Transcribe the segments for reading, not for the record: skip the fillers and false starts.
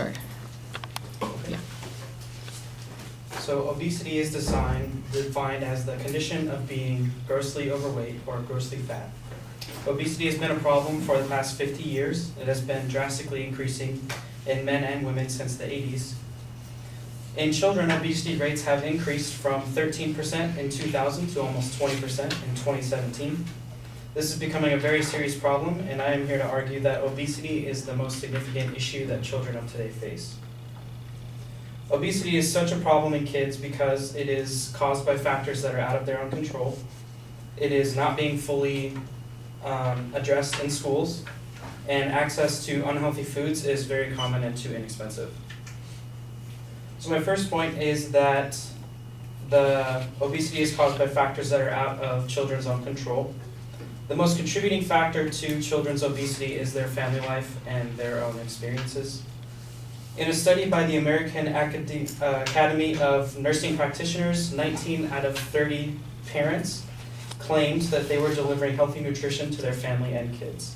start. Yeah. So obesity is defined as the condition of being grossly overweight or grossly fat. Obesity has been a problem for the past 50 years. It has been drastically increasing in men and women since the 80s. In children, obesity rates have increased from 13% in 2000 to almost 20% in 2017. This is becoming a very serious problem, and I am here to argue that obesity is the most significant issue that children of today face. Obesity is such a problem in kids because it is caused by factors that are out of their own control. It is not being fully addressed in schools, and access to unhealthy foods is very common and too inexpensive. So my first point is that the obesity is caused by factors that are out of children's own control. The most contributing factor to children's obesity is their family life and their own experiences. In a study by the American Academy of Nursing Practitioners, 19 out of 30 parents claimed that they were delivering healthy nutrition to their family and kids.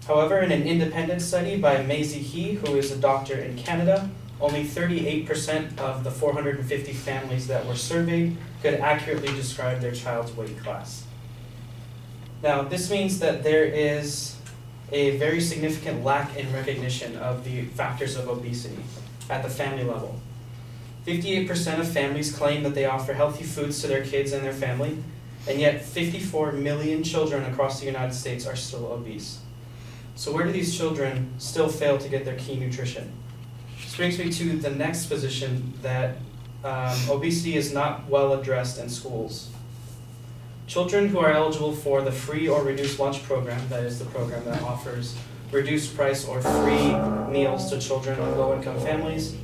However, in an independent study by Maisie He, who is a doctor in Canada, only 38% of the 450 families that were surveyed could accurately describe their child's weight class. Now, this means that there is a very significant lack in recognition of the factors of obesity at the family level. 58% of families claim that they offer healthy foods to their kids and their family, and yet 54 million children across the United States are still obese. So where do these children still fail to get their key nutrition? This brings me to the next position, that obesity is not well addressed in schools. Children who are eligible for the free or reduced lunch program, that is the program that offers reduced price or free meals to children of low-income families,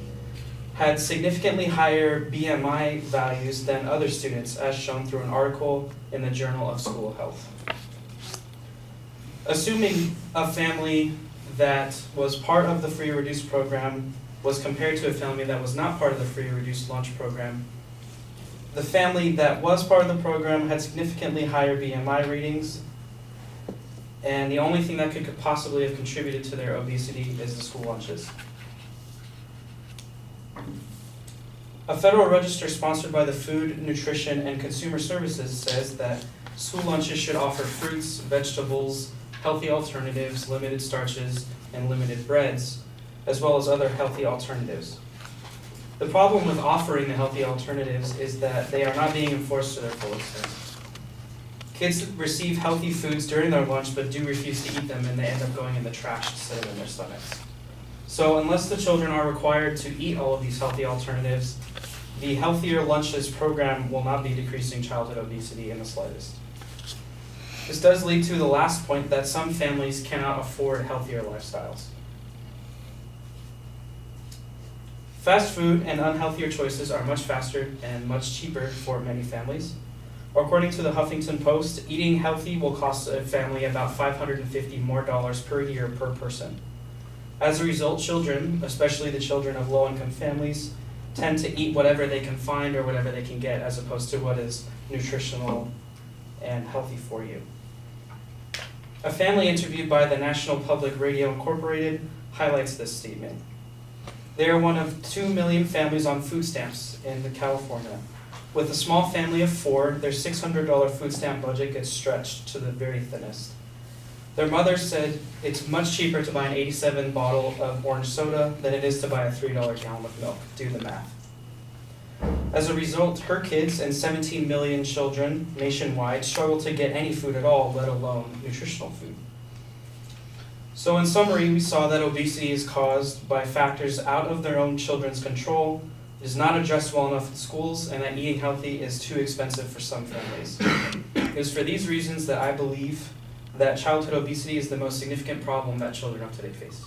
had significantly higher BMI values than other students, as shown through an article in the Journal of School Health. Assuming a family that was part of the free or reduced program was compared to a family that was not part of the free or reduced lunch program, the family that was part of the program had significantly higher BMI readings, and the only thing that could possibly have contributed to their obesity is the school lunches. A federal register sponsored by the Food, Nutrition, and Consumer Services says that school lunches should offer fruits, vegetables, healthy alternatives, limited starches, and limited breads, as well as other healthy alternatives. The problem with offering the healthy alternatives is that they are not being enforced to their full extent. Kids receive healthy foods during their lunch but do refuse to eat them, and they end up going in the trash instead of in their stomachs. So unless the children are required to eat all of these healthy alternatives, the Healthier Lunches program will not be decreasing childhood obesity in the slightest. This does lead to the last point, that some families cannot afford healthier lifestyles. Fast food and unhealthier choices are much faster and much cheaper for many families. According to the Huffington Post, eating healthy will cost a family about $550 more per year per person. As a result, children, especially the children of low-income families, tend to eat whatever they can find or whatever they can get, as opposed to what is nutritional and healthy for you. A family interviewed by the National Public Radio Incorporated highlights this statement. They are one of 2 million families on food stamps in California. With a small family of 4, their $600 food stamp budget gets stretched to the very thinnest. Their mother said it's much cheaper to buy an 87 bottle of orange soda than it is to buy a $3 gallon of milk. Do the math. As a result, her kids and 17 million children nationwide struggle to get any food at all, let alone nutritional food. So in summary, we saw that obesity is caused by factors out of their own children's control, is not addressed well enough in schools, and that eating healthy is too expensive for some families. It is for these reasons that I believe that childhood obesity is the most significant problem that children of today face.